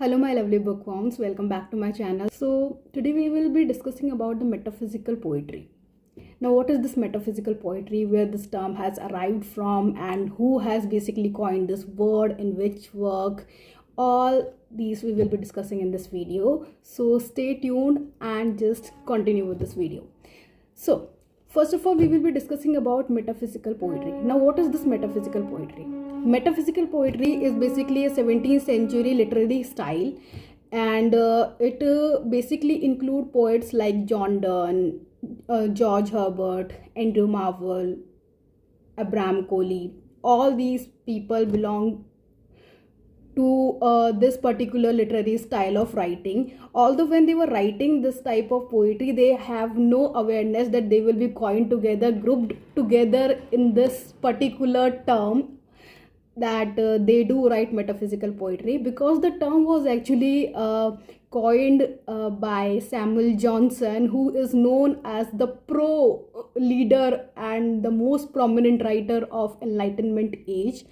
Hello my lovely bookworms, welcome back to my channel. So today we will be discussing about the metaphysical poetry. Now what is this metaphysical poetry, where this term has arrived from, and who has basically coined this word, in which work? All these we will be discussing in this video. So stay tuned and just continue with this video. So first of all, we will be discussing about metaphysical poetry. Now what is this metaphysical poetry? Metaphysical poetry is basically a 17th century literary style, and it basically include poets like John Donne, George Herbert, Andrew Marvell, Abraham Coley. All these people belong to this particular literary style of writing. Although when they were writing this type of poetry, they have no awareness that they will be coined together, grouped together in this particular term, that they do write metaphysical poetry, because the term was actually coined by Samuel Johnson, who is known as the pro leader and the most prominent writer of Enlightenment age.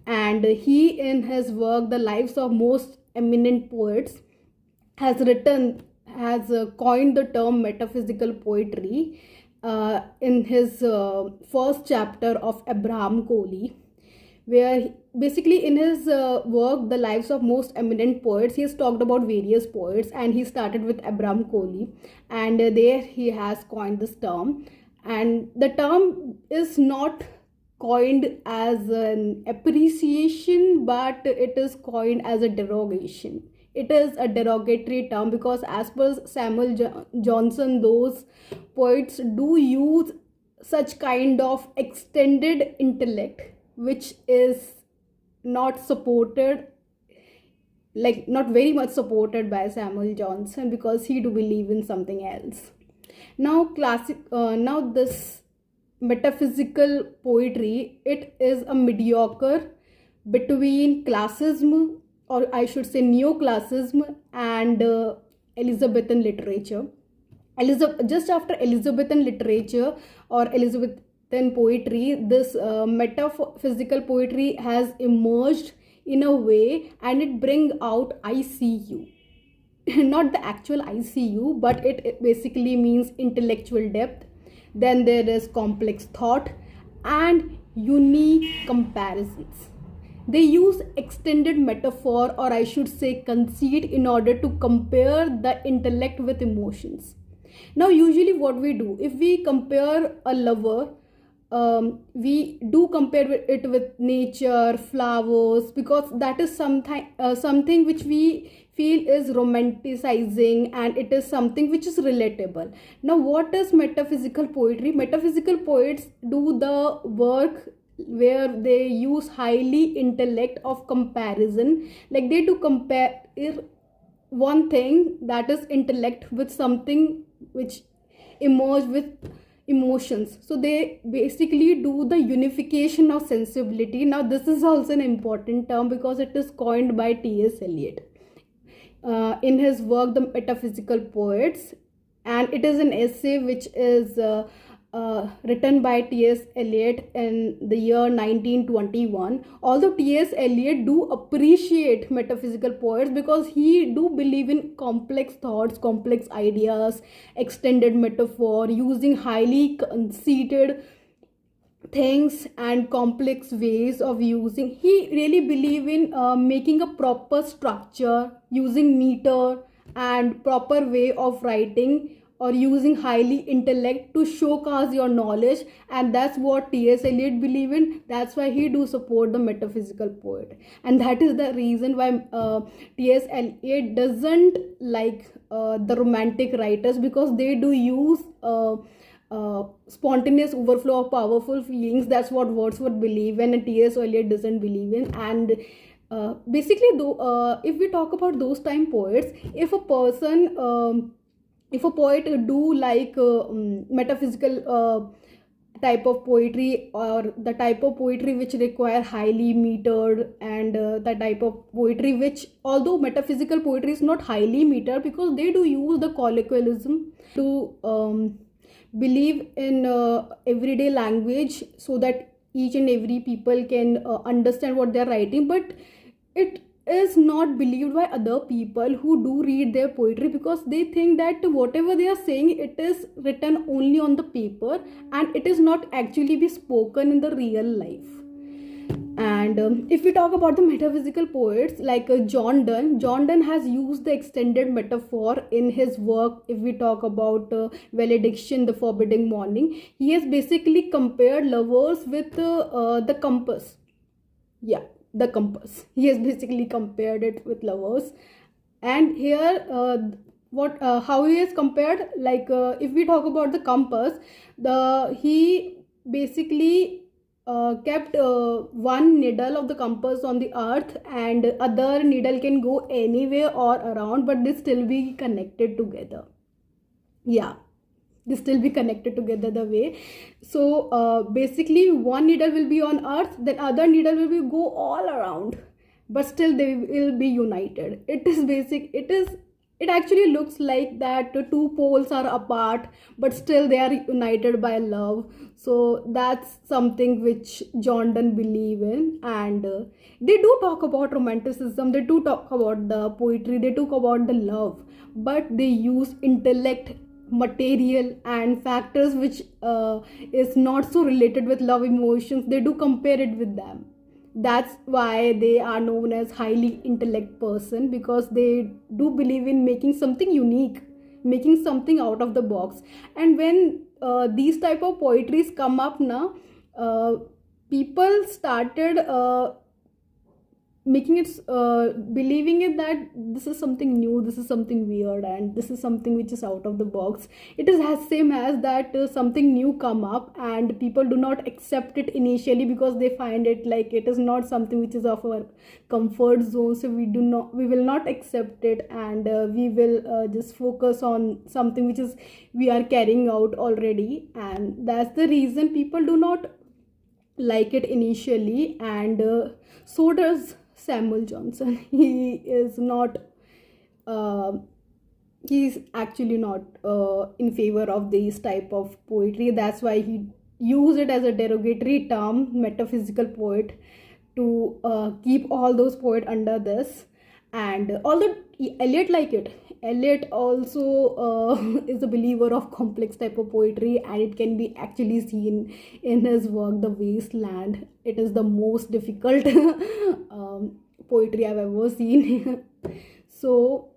And he, in his work The Lives of Most Eminent Poets, has coined the term metaphysical poetry in his first chapter of Abraham Coley, where basically in his work The Lives of Most Eminent Poets, he has talked about various poets, and he started with Abraham Coley, and there he has coined this term. And the term is not coined as an appreciation, but it is coined as a derogation. It is a derogatory term, because as per Samuel Johnson, those poets do use such kind of extended intellect, which is not supported, like not very much supported by Samuel Johnson, because he do believe in something else. Now this metaphysical poetry, it is a mediocre between classicism, or I should say neoclassicism, and Elizabethan literature. Just after Elizabethan literature or Elizabethan poetry, this metaphysical poetry has emerged in a way, and it bring out ICU. Not the actual ICU, but it basically means intellectual depth. Then there is complex thought and unique comparisons. They use extended metaphor, or I should say conceit, in order to compare the intellect with emotions. Now usually what we do, if we compare a lover, we do compare it with nature, flowers, because that is something which we feel is romanticizing, and it is something which is relatable. Now what is metaphysical poetry? Metaphysical poets do the work where they use highly intellect of comparison, like they do compare one thing, that is intellect, with something which emerge with emotions. So they basically do the unification of sensibility. Now this is also an important term, because it is coined by T.S. Eliot in his work The Metaphysical Poets, and it is an essay which is written by T.S. Eliot in the year 1921. Although T.S. Eliot do appreciate metaphysical poets, because he do believe in complex thoughts, complex ideas, extended metaphor, using highly conceited things and complex ways of using. He really believe in making a proper structure, using meter and proper way of writing, or using highly intellect to showcase your knowledge. And that's what T.S. Eliot believe in. That's why he do support the metaphysical poet, and that is the reason why T.S. Eliot doesn't like the romantic writers, because they do use spontaneous overflow of powerful feelings. That's what Wordsworth believe in, and T.S. Eliot doesn't believe in. And basically, though, if we talk about those time poets, if a poet do like metaphysical type of poetry, or the type of poetry which require highly metered, and the type of poetry which, although metaphysical poetry is not highly metered, because they do use the colloquialism to believe in everyday language, so that each and every people can understand what they are writing. But it is not believed by other people who do read their poetry, because they think that whatever they are saying, it is written only on the paper and it is not actually be spoken in the real life. And if we talk about the metaphysical poets like John Donne has used the extended metaphor in his work. If we talk about valediction, the forbidding morning, he has basically compared lovers with the compass. Yeah, the compass. He has basically compared it with lovers. And here how he has compared, like if we talk about the compass, he basically kept one needle of the compass on the earth, and other needle can go anywhere or around, but they still be connected together. Yeah, they still be connected together the way. So basically one needle will be on earth, then other needle will be go all around, but still they will be united. It actually looks like that the two poles are apart, but still they are united by love. So that's something which John Donne believe in. And they do talk about romanticism, they do talk about the poetry, they talk about the love, but they use intellect, material and factors which is not so related with love emotions. They do compare it with them. That's why they are known as highly intellect person, because they do believe in making something unique, making something out of the box. And when these type of poetries come up now, people started making it believing it that this is something new, this is something weird, and this is something which is out of the box. It is as same as that something new come up and people do not accept it initially, because they find it like it is not something which is of our comfort zone. So we will not accept it, and we will just focus on something which is we are carrying out already. And that's the reason people do not like it initially. And so does Samuel Johnson. He is not he's actually not in favor of these type of poetry. That's why he used it as a derogatory term, metaphysical poet, to keep all those poets under this. And although Eliot like it, Eliot also is a believer of complex type of poetry, and it can be actually seen in his work The Wasteland. It is the most difficult poetry I've ever seen. So